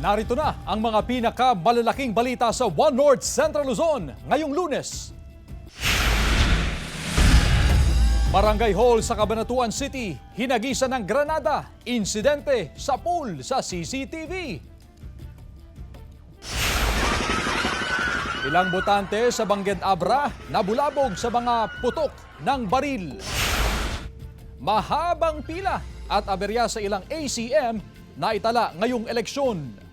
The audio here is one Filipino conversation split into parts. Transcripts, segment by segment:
Narito na ang mga pinakamalalaking balita sa One North Central Luzon ngayong Lunes. Barangay Hall sa Cabanatuan City, hinagisan ng granada, insidente sa pool sa CCTV. Ilang botante sa Bangged Abra nabulabog sa mga putok ng baril. Mahabang pila at aberya sa ilang ACM na itala ngayong eleksyon.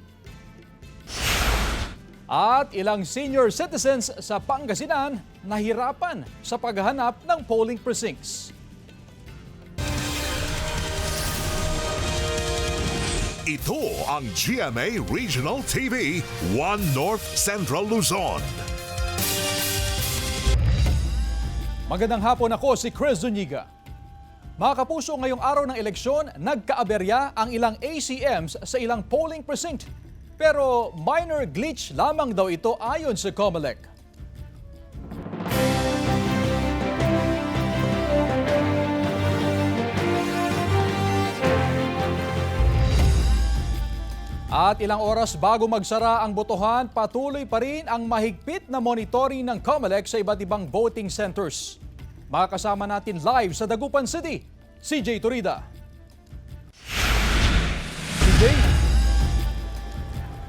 At ilang senior citizens sa Pangasinan nahirapan sa paghahanap ng polling precincts. Ito ang GMA Regional TV, One North Central Luzon. Magandang hapon, ako si Chris Zuniga. Mga kapuso, ngayong araw ng eleksyon, nagkaaberya ang ilang ACMs sa ilang polling precinct. Pero minor glitch lamang daw ito ayon sa COMELEC. At ilang oras bago magsara ang botohan, patuloy pa rin ang mahigpit na monitoring ng COMELEC sa iba't ibang voting centers. Makakasama natin live sa Dagupan City, CJ Turida. CJ?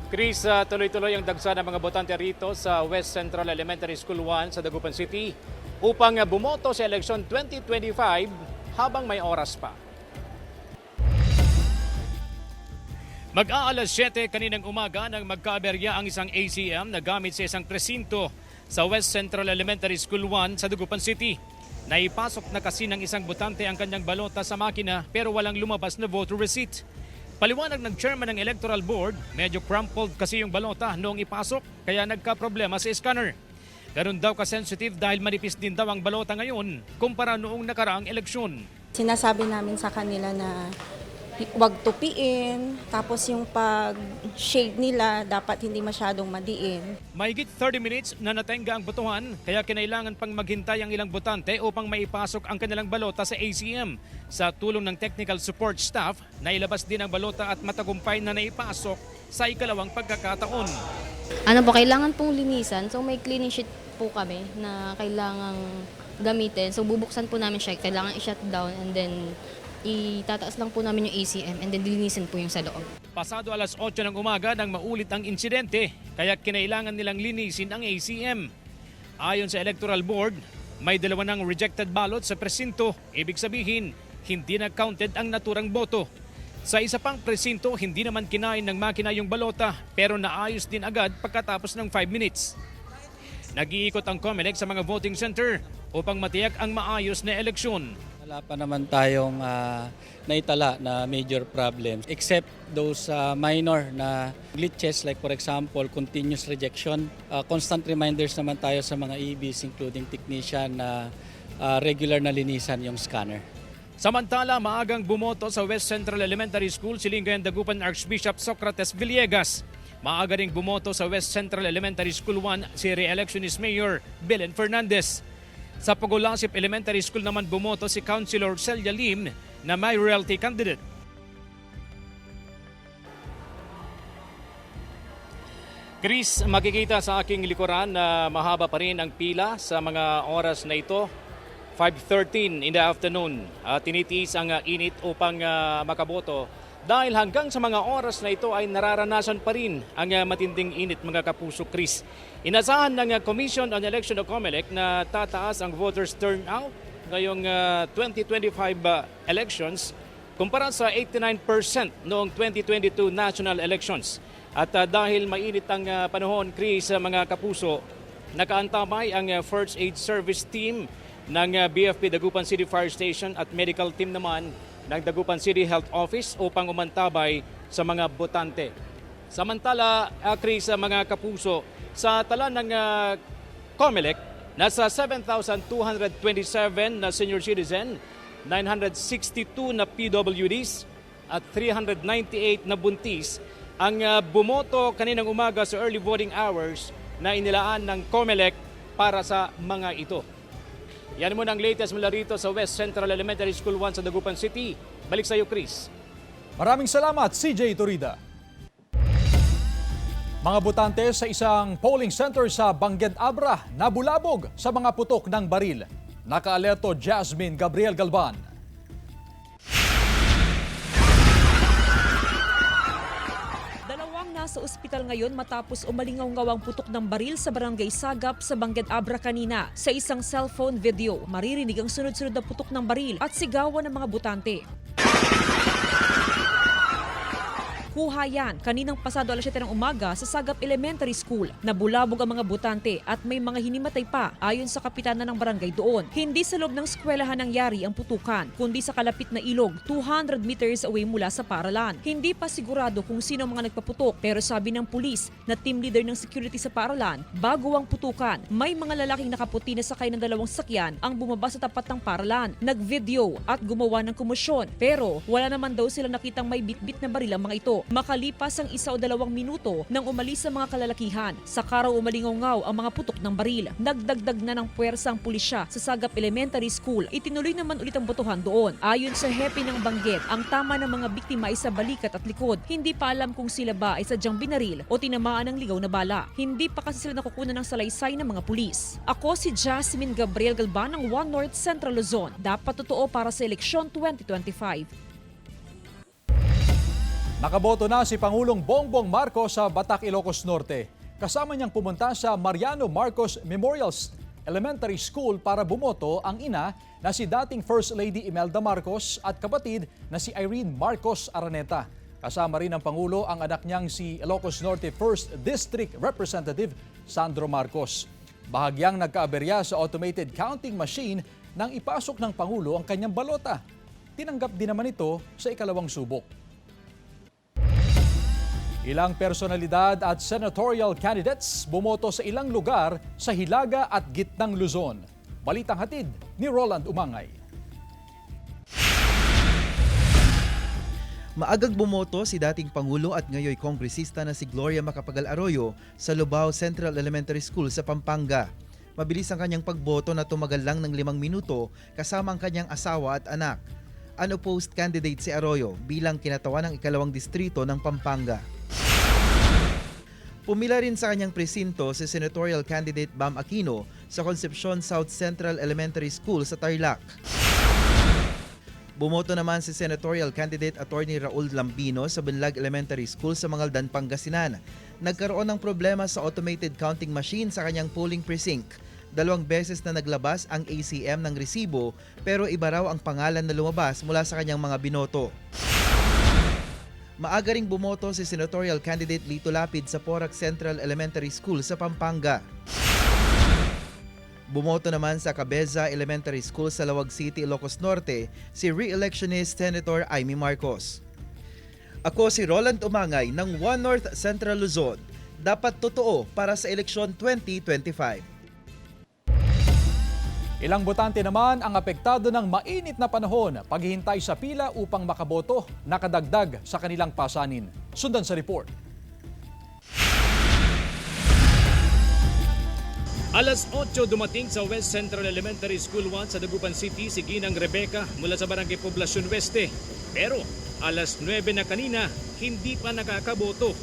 Chris, tuloy-tuloy ang dagsa ng mga botante rito sa West Central Elementary School 1 sa Dagupan City upang bumoto sa eleksyon 2025 habang may oras pa. Mag-aalas 7 kaninang umaga nang magkaaberya ang isang ACM na gamit sa isang presinto sa West Central Elementary School 1 sa Dagupan City. Naipasok na kasi ng isang botante ang kanyang balota sa makina pero walang lumabas na voter receipt. Paliwanag ng chairman ng Electoral Board, medyo crumpled kasi yung balota noong ipasok kaya nagka-problema sa scanner. Ganun daw ka-sensitive dahil manipis din daw ang balota ngayon kumpara noong nakaraang eleksyon. Sinasabi namin sa kanila na huwag tupiin, tapos yung pag-shade nila dapat hindi masyadong madiin. Mahigit 30 minutes na natenga ang botohan kaya kinailangan pang maghintay ang ilang botante upang maipasok ang kanilang balota sa ACM. Sa tulong ng technical support staff, nailabas din ang balota at matagumpay na naipasok sa ikalawang pagkakataon. Kailangan pong linisan. So may cleaning sheet po kami na kailangang gamitin. So bubuksan po namin siya, kailangan i-shut down and then itataas lang po namin yung ACM and then linisin po yung sa loob. Pasado alas 8 ng umaga nang maulit ang insidente, kaya kinailangan nilang linisin ang ACM. Ayon sa Electoral Board, may 2 ng rejected ballot sa presinto. Ibig sabihin, hindi na counted ang naturang boto. Sa isa pang presinto, hindi naman kinain ng makina yung balota pero naayos din agad pagkatapos ng 5 minutes. Nag-iikot ang COMELEC sa mga voting center upang matiyak ang maayos na eleksyon. Wala pa naman tayong naitala na major problems except those minor na glitches like for example continuous rejection. Constant reminders naman tayo sa mga EBs including technician na regular na linisan yung scanner. Samantala, maagang bumoto sa West Central Elementary School si Lingayen Dagupan Archbishop Socrates Villegas. Maaga ring bumoto sa West Central Elementary School 1 si re-electionist Mayor Belen Fernandez. Sa Pagulasip Elementary School naman bumoto si Councilor Celia Lim na mayoralty candidate. Chris, makikita sa aking likuran na mahaba pa rin ang pila sa mga oras na ito. 5:13 in the afternoon. Tinitiis ang init upang makaboto dahil hanggang sa mga oras na ito ay nararanasan pa rin ang matinding init, mga kapuso. Chris, inasahan ng Commission on Election o COMELEC na tataas ang voters turnout ngayong 2025 elections kumpara sa 89% noong 2022 national elections. At dahil mainit ang panahon, Chris, mga kapuso, nakaantabay ang First Aid Service Team ng BFP Dagupan City Fire Station at medical team naman ng Dagupan City Health Office upang umantabay sa mga botante. Samantala, Chris, mga kapuso, sa tala ng COMELEC, nasa 7,227 na senior citizen, 962 na PWDs at 398 na buntis ang bumoto kaninang umaga sa early voting hours na inilaan ng COMELEC para sa mga ito. Yan muna ang latest mula rito sa West Central Elementary School 1 sa Dagupan City. Balik sa iyo, Chris. Maraming salamat, CJ Turida. Mga botante sa isang polling center sa Bangued Abra nabulabog sa mga putok ng baril. Nakaalerto Jasmine Gabriel Galban. Dalawang nasa ospital ngayon matapos umalingaw-ngawang putok ng baril sa barangay Sagap sa Bangued Abra kanina. Sa isang cellphone video, maririnig ang sunod-sunod na putok ng baril at sigawan ng mga botante. Kuha yan kaninang pasado alas 7 ng umaga sa Sagap Elementary School. Nabulabog ang mga botante at may mga hinimatay pa ayon sa kapitana ng barangay doon. Hindi sa loob ng eskwelahan nangyari ang putukan, kundi sa kalapit na ilog 200 meters away mula sa paaralan. Hindi pa sigurado kung sino ang mga nagpaputok pero sabi ng pulis na team leader ng security sa paaralan, bago ang putukan, may mga lalaking nakaputi na sakay ng dalawang sakyan ang bumaba sa tapat ng paaralan. Nag-video at gumawa ng komosyon pero wala naman daw silang nakitang may bitbit na baril ang mga ito. Makalipas ang 1 o 2 minuto nang umalis ang mga kalalakihan, saka raw umalingaw-ngaw ang mga putok ng baril. Nagdagdag na ng puwersa ang pulisya sa Sagap Elementary School. Itinuloy naman ulit ang botohan doon. Ayon sa hepe ng Bangued, ang tama ng mga biktima ay sa balikat at likod. Hindi pa alam kung sila ba ay sadyang binaril o tinamaan ng ligaw na bala. Hindi pa kasi sila nakukunan ng salaysay ng mga pulis. Ako si Jasmine Gabriel Galban ng One North Central Luzon. Dapat totoo para sa eleksyon 2025. Nakaboto na si Pangulong Bongbong Marcos sa Batac, Ilocos Norte. Kasama niyang pumunta sa Mariano Marcos Memorial Elementary School para bumoto ang ina na si dating First Lady Imelda Marcos at kapatid na si Irene Marcos Araneta. Kasama rin ng Pangulo ang anak niyang si Ilocos Norte 1st District Representative Sandro Marcos. Bahagyang nagkaaberya sa automated counting machine nang ipasok ng Pangulo ang kanyang balota. Tinanggap din naman ito sa ikalawang subok. Ilang personalidad at senatorial candidates bumoto sa ilang lugar sa Hilaga at Gitnang Luzon. Balitang hatid ni Roland Umangay. Maagang bumoto si dating Pangulo at ngayoy kongresista na si Gloria Macapagal Arroyo sa Lubao Central Elementary School sa Pampanga. Mabilis ang kanyang pagboto na tumagal lang ng 5 minuto kasama ang kanyang asawa at anak. Unopposed candidate si Arroyo bilang kinatawan ng 2nd distrito ng Pampanga. Pumila rin sa kanyang presinto si senatorial candidate Bam Aquino sa Concepcion South Central Elementary School sa Tarlac. Bumoto naman si senatorial candidate Attorney Raul Lambino sa Binlag Elementary School sa Mangaldan, Pangasinan. Nagkaroon ng problema sa automated counting machine sa kanyang polling precinct. 2 beses na naglabas ang ACM ng resibo pero iba raw ang pangalan na lumabas mula sa kanyang mga binoto. Maaga ring bumoto si senatorial candidate Lito Lapid sa Porac Central Elementary School sa Pampanga. Bumoto naman sa Cabeza Elementary School sa Lawag City, Ilocos Norte si re-electionist Senator Amy Marcos. Ako si Roland Umangay ng One North Central Luzon. Dapat totoo para sa eleksyon 2025. Ilang botante naman ang apektado ng mainit na panahon, paghihintay sa pila upang makaboto, nakadagdag sa kanilang pasanin. Sundan sa report. Alas 8 dumating sa West Central Elementary School 1 sa Dagupan City si Ginang Rebecca mula sa Barangay Poblacion Weste. Pero alas 9 na kanina, hindi pa nakakaboto.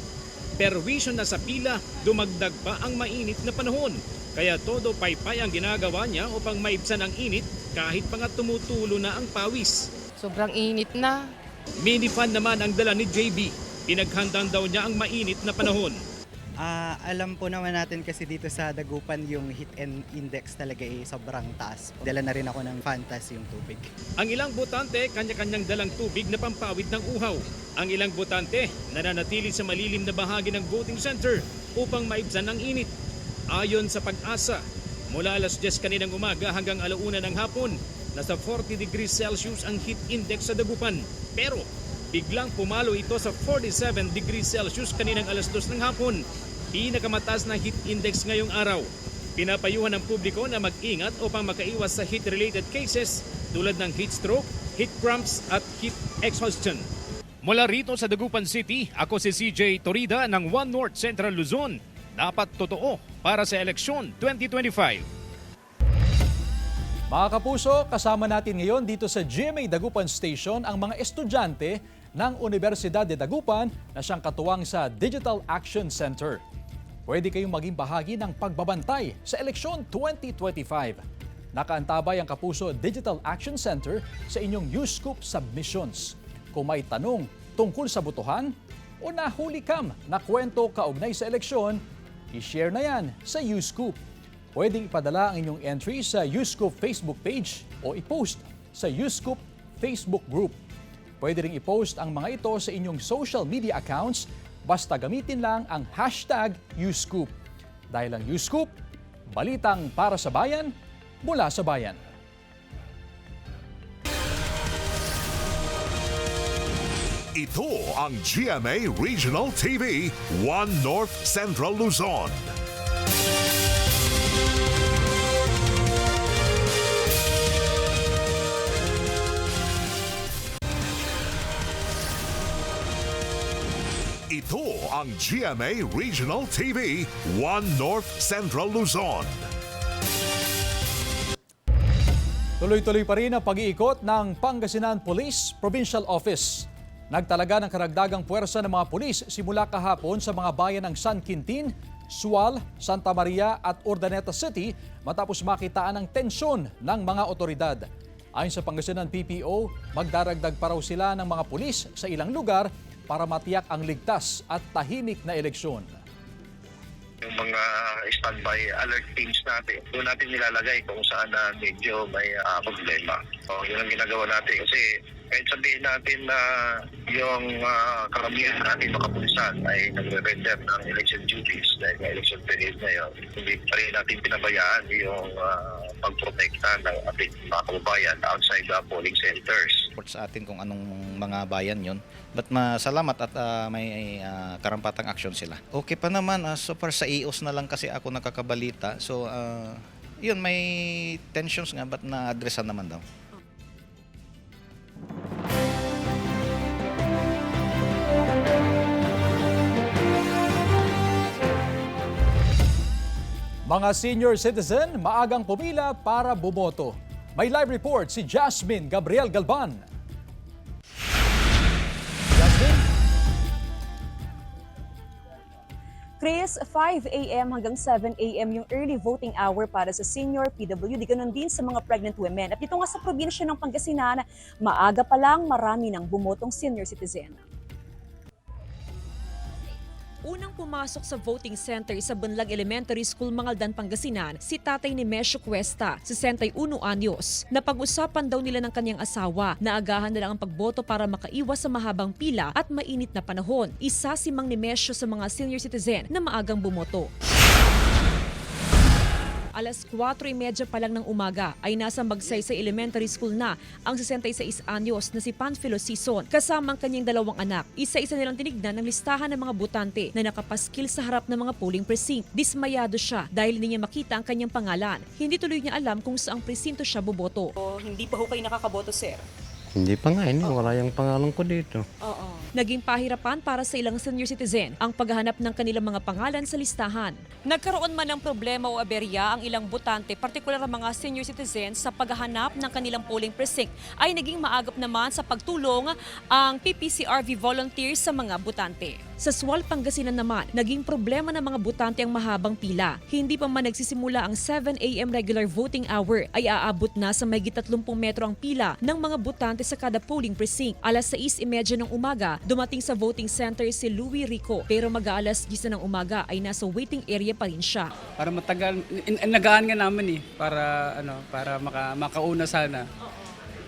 Perwisyon na sa pila, dumagdag pa ang mainit na panahon. Kaya todo paypay ang ginagawa niya upang maibsan ang init kahit pa nga tumutulo na ang pawis. Sobrang init na. Minifan naman ang dala ni JB. Pinaghandang daw niya ang mainit na panahon. Alam po naman natin kasi dito sa Dagupan yung heat and index talaga sobrang taas. Dala na rin ako ng Fantas yung tubig. Ang ilang botante, kanya-kanyang dalang tubig na pampawid ng uhaw. Ang ilang botante, nananatili sa malilim na bahagi ng voting center upang maibsan ang init. Ayon sa Pag-asa, mula alas 10 kaninang umaga hanggang 1:00 ng hapon, nasa 40 degrees Celsius ang heat index sa Dagupan. Pero biglang pumalo ito sa 47 degrees Celsius kaninang alas 2 ng hapon. Pinakamataas na heat index ngayong araw. Pinapayuhan ng publiko na mag-ingat upang makaiwas sa heat-related cases tulad ng heat stroke, heat cramps at heat exhaustion. Mula rito sa Dagupan City, ako si CJ Torida ng One North Central Luzon. Dapat totoo para sa eleksyon 2025. Mga kapuso, kasama natin ngayon dito sa GMA Dagupan Station ang mga estudyante ng Universidad de Dagupan na siyang katuwang sa Digital Action Center. Pwede kayong maging bahagi ng pagbabantay sa eleksyon 2025. Nakaantabay ang Kapuso Digital Action Center sa inyong YouScoop submissions. Kung may tanong tungkol sa botohan o nahuli kam na kwento kaugnay sa eleksyon, i-share na yan sa YouScoop. Pwedeng ipadala ang inyong entry sa YouScoop Facebook page o i-post sa YouScoop Facebook group. Pwede rin i-post ang mga ito sa inyong social media accounts basta gamitin lang ang hashtag YouScoop. Dahil ang YouScoop, balitang para sa bayan, mula sa bayan. Ito ang GMA Regional TV, 1 North Central Luzon. Ito ang GMA Regional TV, 1 North Central Luzon. Tuloy-tuloy pa rin ang pag-iikot ng Pangasinan Police Provincial Office. Nagtalaga ng karagdagang puwersa ng mga pulis simula kahapon sa mga bayan ng San Quintin, Sual, Santa Maria at Urdaneta City matapos makitaan ng tensyon ng mga otoridad. Ayon sa Pangasinan PPO, magdaragdag pa raw sila ng mga pulis sa ilang lugar para matiyak ang ligtas at tahimik na eleksyon. Yung mga standby alert teams natin, doon natin nilalagay kung saan na medyo may problema. So, yun ang ginagawa natin kasi kahit sabihin natin na yung karamihan natin mga kapulisan ay nagre-render ng election duties dahil may election period ngayon, hindi pa rin natin pinabayaan yung pagprotekta ng ating mga kababayan outside the polling centers. Sa atin kung anong mga bayan yon. But masalamat at may karampatang aksyon sila. Okay pa naman, so far sa EOS na lang kasi ako nakakabalita. So yun, may tensions nga but na-addressan naman daw. Mga senior citizen, maagang pumila para bumoto. May live report si Jasmine Gabriel Galban. Jasmine? Chris, 5 a.m. hanggang 7 a.m. yung early voting hour para sa senior PWD, ganun din sa mga pregnant women. At dito nga sa probinsya ng Pangasinan, maaga pa lang marami ng bumotong senior citizen. Unang pumasok sa voting center sa Bunlag Elementary School, Mangaldan, Pangasinan, si tatay ni Mesho Cuesta, 61 anyos. Napag-usapan daw nila ng kanyang asawa na agahan na lang ang pagboto para makaiwas sa mahabang pila at mainit na panahon. Isa si Mang Nemesio sa mga senior citizen na maagang bumoto. Alas 4:30 pa lang ng umaga ay nasa Magsaysay Elementary School na ang 66 anyos na si Panfilo Sison kasama ang kanyang dalawang anak. Isa-isa nilang tinignan ng listahan ng mga botante na nakapaskil sa harap ng mga polling precinct. Dismayado siya dahil hindi niya makita ang kanyang pangalan. Hindi tuloy niya alam kung saang presinto siya boboto. Hindi pa ho kayo nakakaboto, sir? Hindi pa nga, wala yung pangalan ko dito. Oo. Naging pahirapan para sa ilang senior citizen ang paghahanap ng kanilang mga pangalan sa listahan. Nagkaroon man ng problema o aberya ang ilang botante, partikular ang mga senior citizens sa paghahanap ng kanilang polling precinct, ay naging maagap naman sa pagtulong ang PPCRV volunteers sa mga botante. Sa Sual, Pangasinan naman, naging problema ng mga botante ang mahabang pila. Hindi pa man nagsisimula ang 7 a.m. regular voting hour ay aabot na sa mahigit 30 metro ang pila ng mga botante sa kada polling precinct. Alas 6:30 ng umaga, dumating sa voting center si Louie Rico, pero mag-aalas 10 na ng umaga ay nasa waiting area pa rin siya. Para matagal, nagaan nga namin para makauna sana.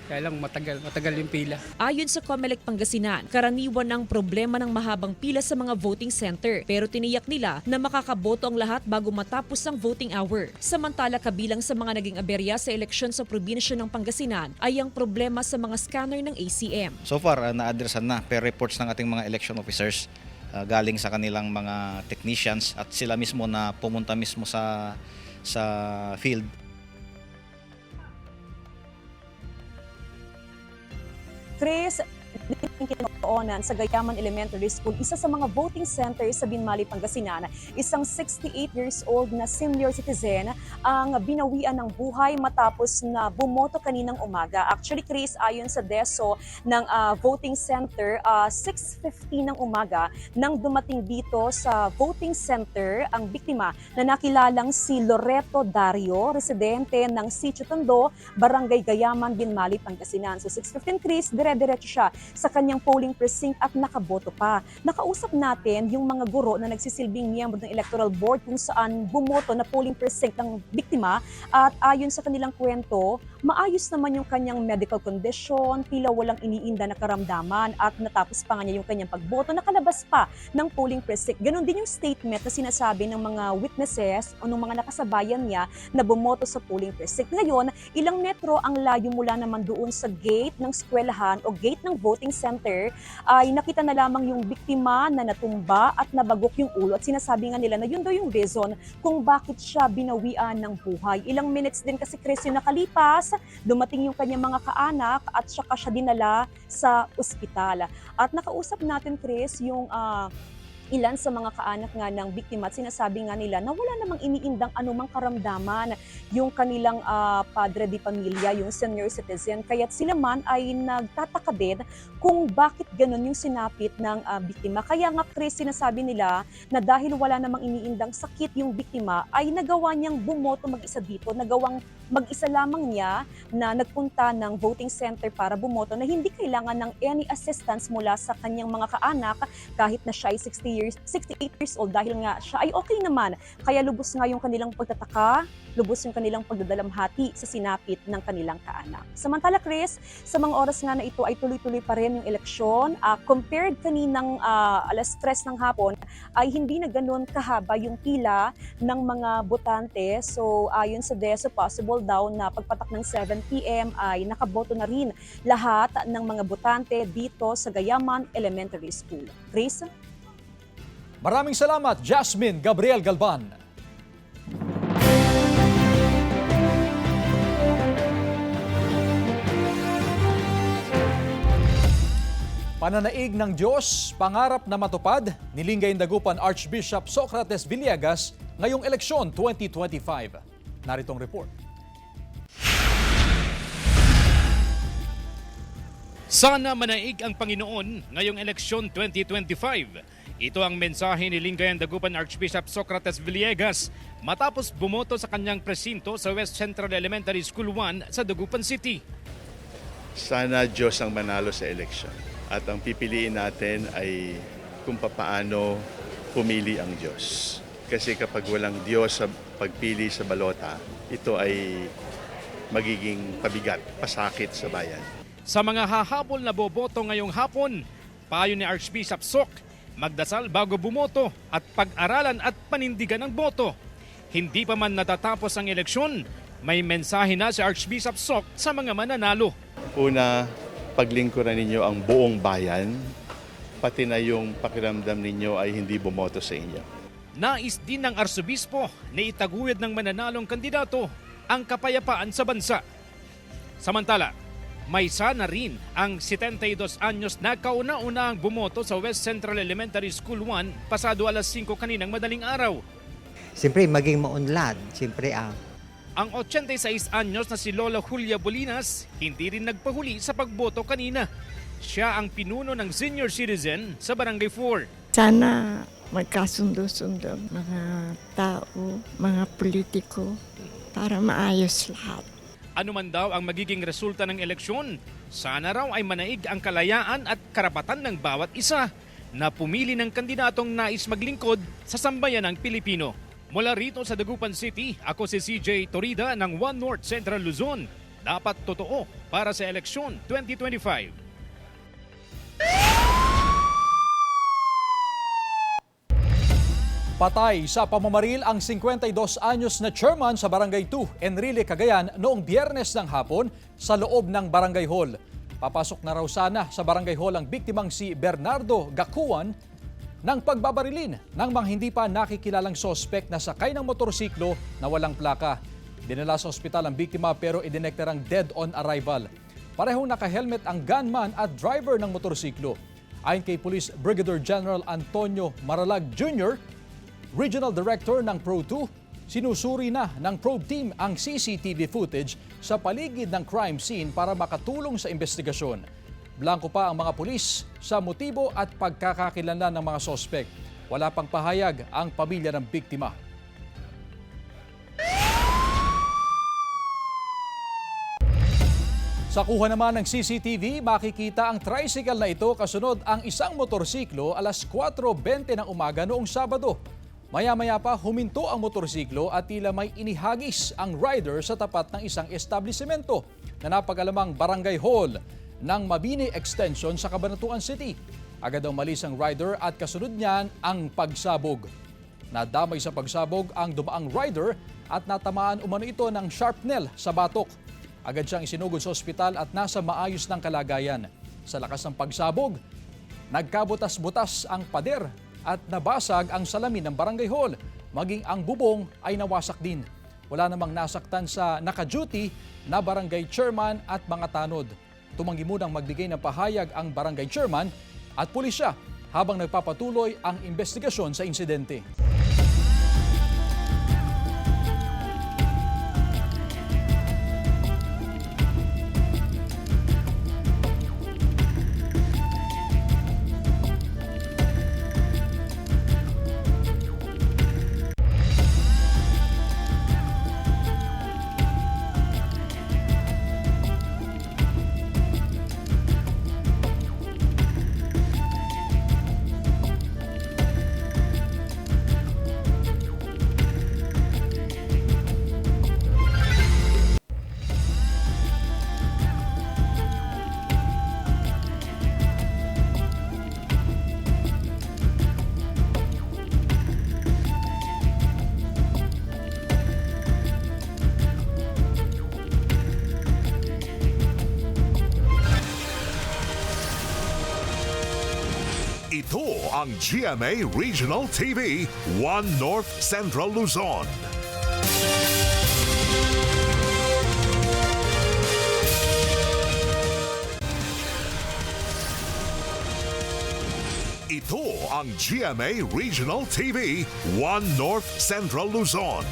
Kaya lang matagal yung pila. Ayon sa COMELEC Pangasinan, karaniwan ang problema ng mahabang pila sa mga voting center, pero tiniyak nila na makakaboto ang lahat bago matapos ang voting hour. Samantala, kabilang sa mga naging aberya sa eleksyon sa probinsya ng Pangasinan ay ang problema sa mga scanner ng ACM. So far, na-addressan na per reports ng ating mga election officers galing sa kanilang mga technicians at sila mismo na pumunta mismo sa field. Chris, kinoonan sa Gayaman Elementary School, isa sa mga voting center sa Binmali, Pangasinan, isang 68 years old na senior citizen ang binawian ng buhay matapos na bumoto kaninang umaga. Actually, Chris, ayon sa DESO ng voting center, 6:50 ng umaga nang dumating dito sa voting center ang biktima na nakilalang si Loreto Dario, residente ng Sitio Tondo, Barangay Gayaman, Ginmali, Pangasinan. So 6:15, Chris, dire-diretso siya sa kanyang polling precinct at nakaboto pa. Nakausap natin yung mga guro na nagsisilbing miyembro ng electoral board kung saan bumoto na polling precinct ng biktima at ayon sa kanilang kwento, maayos naman yung kanyang medical condition, tila walang iniinda na karamdaman at natapos pa nga niya yung kanyang pagboto, nakalabas pa ng polling precinct. Ganon din yung statement na sinasabi ng mga witnesses o ng mga nakasabayan niya na bumoto sa polling precinct. Ngayon, ilang metro ang layo mula naman doon sa gate ng eskwelahan o gate ng voting center ay nakita na lamang yung biktima na natumba at nabagok yung ulo at sinasabi nga nila na yun daw yung reason kung bakit siya binawian ng buhay. Ilang minutes din kasi Chris yung nakalipas, dumating yung kanyang mga kaanak at saka siya dinala sa ospital. At nakausap natin Chris yung ilan sa mga kaanak nga ng biktima at sinasabi nga nila na wala namang iniindang anumang karamdaman yung kanilang padre di pamilya, yung senior citizen. Kaya't sila man ay nagtataka din kung bakit ganun yung sinapit ng biktima. Kaya nga Chris, sinasabi nila na dahil wala namang iniindang sakit yung biktima ay nagawa niyang bumoto mag-isa dito, nagawang mag-isa lamang niya na nagpunta ng voting center para bumoto na hindi kailangan ng any assistance mula sa kanyang mga kaanak kahit na siya ay 68 years old dahil nga siya ay okay naman. Kaya lubos nga yung kanilang pagtataka, lubos yung kanilang pagdadalamhati sa sinapit ng kanilang kaanak. Samantala Chris, sa mga oras nga na ito ay tuloy-tuloy pa rin yung eleksyon. Compared kaninang alas 3 ng hapon ay hindi na ganun kahaba yung pila ng mga botante. So ayon sa DESO, possible daw na pagpatak ng 7 p.m. ay nakaboto na rin lahat ng mga botante dito sa Gayaman Elementary School. Chris? Maraming salamat, Jasmine Gabriel Galvan. Pananaig ng Diyos, pangarap na matupad, nilingay Dagupan Archbishop Socrates Villegas ngayong eleksyon 2025. Naritong report. Sana manaig ang Panginoon ngayong eleksyon 2025. Ito ang mensahe ni Lingayen Dagupan Archbishop Socrates Villegas matapos bumoto sa kanyang presinto sa West Central Elementary School 1 sa Dagupan City. Sana Diyos ang manalo sa eleksyon at ang pipiliin natin ay kung papaano pumili ang Diyos. Kasi kapag walang Diyos sa pagpili sa balota, ito ay magiging pabigat, pasakit sa bayan. Sa mga hahabol na boboto ngayong hapon, payo ni Archbishop Soc, magdasal bago bumoto at pag-aralan at panindigan ang boto. Hindi pa man natatapos ang eleksyon, may mensahe na si Archbishop Soc sa mga mananalo. Una, paglingkuran ninyo ang buong bayan, pati na yung pakiramdam ninyo ay hindi bumoto sa inyo. Nais din ng Arsobispo na itaguyod ng mananalong kandidato ang kapayapaan sa bansa. Samantala, may sana rin ang 72 anyos na kauna-unahang bumoto sa West Central Elementary School 1 pasado alas 5 kaninang madaling araw. Siyempre, maging maunlad. Siyempre, Ang 86 anyos na si Lola Julia Bolinas hindi rin nagpahuli sa pagboto kanina. Siya ang pinuno ng senior citizen sa Barangay 4. Sana magkasundo-sundo mga tao, mga politiko para maayos lahat. Ano man daw ang magiging resulta ng eleksyon, sana raw ay manaig ang kalayaan at karapatan ng bawat isa na pumili ng kandidatong nais maglingkod sa sambayan ng Pilipino. Mula rito sa Dagupan City, ako si CJ Torida ng One North Central Luzon. Dapat totoo para sa eleksyon 2025. Patay sa pamamaril ang 52 anyos na chairman sa Barangay 2, Enrile, Cagayan noong Biyernes ng hapon sa loob ng Barangay Hall. Papasok na raw sana sa Barangay Hall ang biktimang si Bernardo Gacuan ng pagbabarilin ng mga hindi pa nakikilalang sospek na sakay ng motorsiklo na walang plaka. Dinala sa ospital ang biktima pero idineklarang dead on arrival. Parehong naka-helmet ang gunman at driver ng motorsiklo. Ayon kay Police Brigadier General Antonio Maralag Jr., Regional Director ng Pro 2, Sinusuri na ng probe team ang CCTV footage sa paligid ng crime scene para makatulong sa investigasyon. Blanco pa ang mga pulis sa motibo at pagkakakilanlan ng mga sospek. Wala pang pahayag ang pamilya ng biktima. Sa kuha naman ng CCTV, makikita ang tricycle na ito kasunod ang isang motorsiklo alas 4:20 ng umaga noong Sabado. Maya-maya pa huminto ang motorsiklo at tila may inihagis ang rider sa tapat ng isang establisimento na napag-alamang barangay hall ng Mabini Extension sa Cabanatuan City. Agad ang malis ang rider at kasunod niyan ang pagsabog. Nadamay sa pagsabog ang dumaang rider at natamaan umano ito ng sharpnel sa batok. Agad siyang isinugod sa ospital at nasa maayos ng kalagayan. Sa lakas ng pagsabog, nagkabutas-butas ang pader at nabasag ang salamin ng barangay hall. Maging ang bubong ay nawasak din. Wala namang nasaktan sa naka-duty na barangay chairman at mga tanod. Tumanggi munang magbigay ng pahayag ang barangay chairman at pulisya habang nagpapatuloy ang investigasyon sa insidente. Ito ang GMA Regional TV, 1 North Central Luzon. Ito ang GMA Regional TV, 1 North Central Luzon.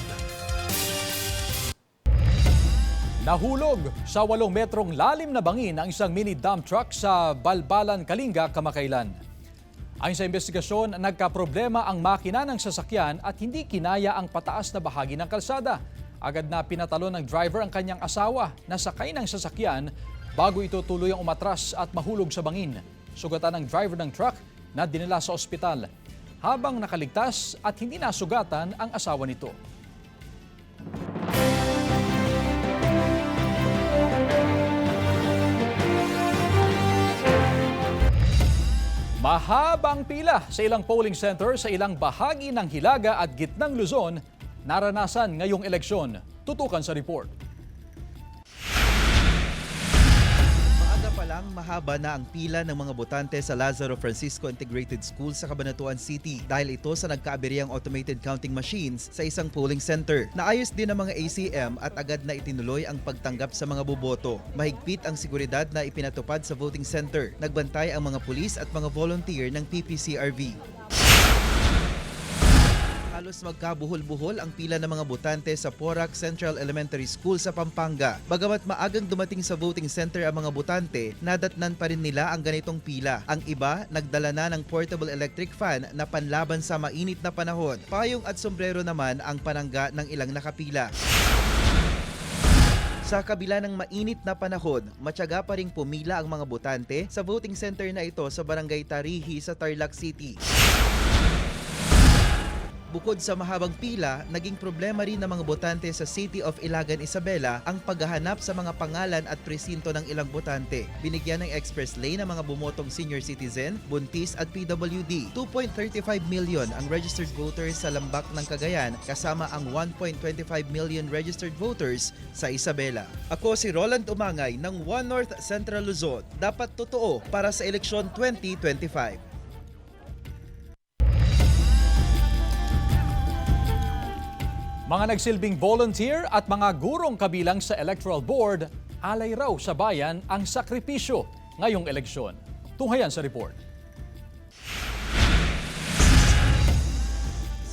Nahulog sa 8 metrong lalim na bangin ang isang mini dump truck sa Balbalan, Kalinga, kamakailan. Ayon sa investigasyon, nagkaproblema ang makina ng sasakyan at hindi kinaya ang pataas na bahagi ng kalsada. Agad na pinatalon ng driver ang kanyang asawa na sakay ng sasakyan bago ito tuluyang umatras at mahulog sa bangin. Sugatan ng driver ng truck na dinala sa ospital, habang nakaligtas at hindi nasugatan ang asawa nito. Mahabang pila sa ilang polling center sa ilang bahagi ng Hilaga at Gitnang Luzon naranasan ngayong eleksyon. Tutukan sa report. Maaga pa lang mahaba na ang pila ng mga botante sa Lazaro Francisco Integrated School sa Cabanatuan City dahil ito sa nagkaaberyang automated counting machines sa isang polling center. Naayos din ang mga ACM at agad na itinuloy ang pagtanggap sa mga boboto. Mahigpit ang seguridad na ipinatupad sa voting center. Nagbantay ang mga pulis at mga volunteer ng PPCRV. Halos magkabuhol-buhol ang pila ng mga botante sa Porac Central Elementary School sa Pampanga. Bagamat maagang dumating sa voting center ang mga botante, nadatnan pa rin nila ang ganitong pila. Ang iba, nagdala na ng portable electric fan na panlaban sa mainit na panahon. Payong at sombrero naman ang panangga ng ilang nakapila. Sa kabila ng mainit na panahon, matyaga pa ring pumila ang mga botante sa voting center na ito sa Barangay Tarihi sa Tarlac City. Bukod sa mahabang pila, naging problema rin ng mga botante sa City of Ilagan, Isabela ang paghahanap sa mga pangalan at presinto ng ilang botante. Binigyan ng express lane ang mga bumotong senior citizen, buntis at PWD. 2.35 million ang registered voters sa Lambak ng Cagayan kasama ang 1.25 million registered voters sa Isabela. Ako si Roland Umangay ng 1 North Central Luzon. Dapat totoo para sa eleksyon 2025. Mga nagsilbing volunteer at mga gurong kabilang sa Electoral Board, alay raw sa bayan ang sakripisyo ngayong eleksyon. Tunghayan sa report.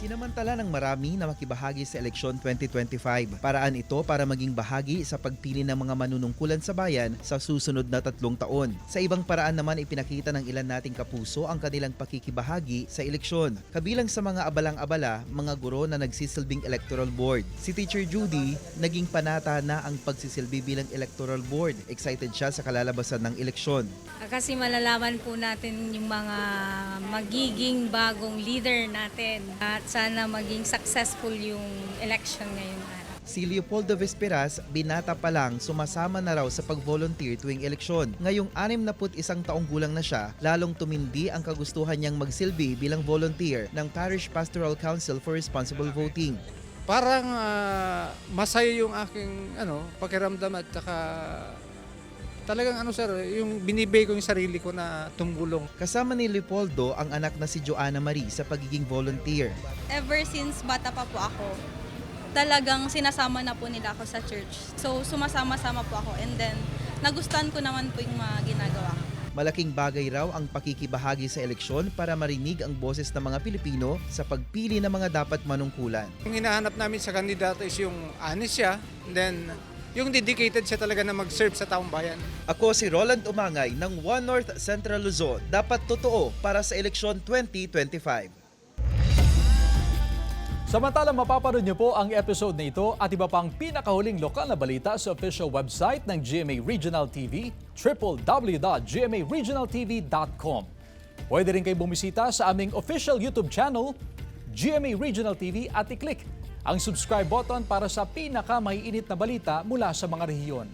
Sinamantala ng marami na makibahagi sa eleksyon 2025. Paraan ito para maging bahagi sa pagpili ng mga manunungkulan sa bayan sa susunod na 3 taon. Sa ibang paraan naman ipinakita ng ilan nating kapuso ang kanilang pakikibahagi sa eleksyon. Kabilang sa mga abalang-abala, mga guro na nagsisilbing electoral board. Si Teacher Judy, naging panata na ang pagsisilbi bilang electoral board. Excited siya sa kalalabasan ng eleksyon. Kasi malalaman po natin yung mga magiging bagong leader natin at sana maging successful yung election ngayong araw. Si Leopoldo Vesperas, binata pa lang, sumasama na raw sa pag-volunteer tuwing eleksyon. Ngayong 61 taong gulang na siya, lalong tumindi ang kagustuhan niyang magsilbi bilang volunteer ng Parish Pastoral Council for Responsible Voting. Parang masaya yung aking pakiramdam at saka talagang sir, yung binibigay ko yung sarili ko na tumulong. Kasama ni Leopoldo ang anak na si Joanna Marie sa pagiging volunteer. Ever since bata pa po ako, talagang sinasama na po nila ako sa church. So sumasama-sama po ako and then nagustuhan ko naman po yung mga ginagawa ko. Malaking bagay raw ang pakikibahagi sa eleksyon para marinig ang boses ng mga Pilipino sa pagpili ng mga dapat manungkulan. Yung hinahanap namin sa kandidato is yung honest siya, then yung dedicated siya talaga na mag-serve sa taong bayan. Ako si Roland Umangay ng One North Central Luzon. Dapat totoo para sa eleksyon 2025. Samantalang mapapanood niyo po ang episode na ito at iba pang pinakahuling lokal na balita sa official website ng GMA Regional TV, www.gmaregionaltv.com. Pwede rin kayo bumisita sa aming official YouTube channel, GMA Regional TV, at i-click ang subscribe button para sa pinakamaiinit na balita mula sa mga rehiyon.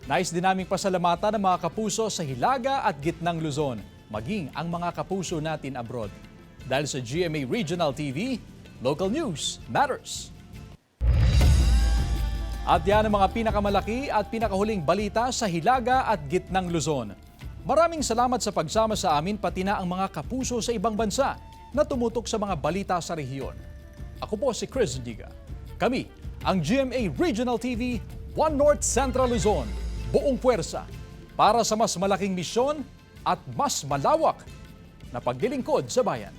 Nais din naming pasalamatan ng mga kapuso sa Hilaga at Gitnang Luzon, maging ang mga kapuso natin abroad. Dahil sa GMA Regional TV, local news matters. At yan ang mga pinakamalaki at pinakahuling balita sa Hilaga at Gitnang Luzon. Maraming salamat sa pagsama sa amin pati na ang mga kapuso sa ibang bansa na tumutok sa mga balita sa rehiyon. Ako po si Chris Zuniga. Kami ang GMA Regional TV, One North Central Luzon. Buong puwersa para sa mas malaking misyon at mas malawak na paglilingkod sa bayan.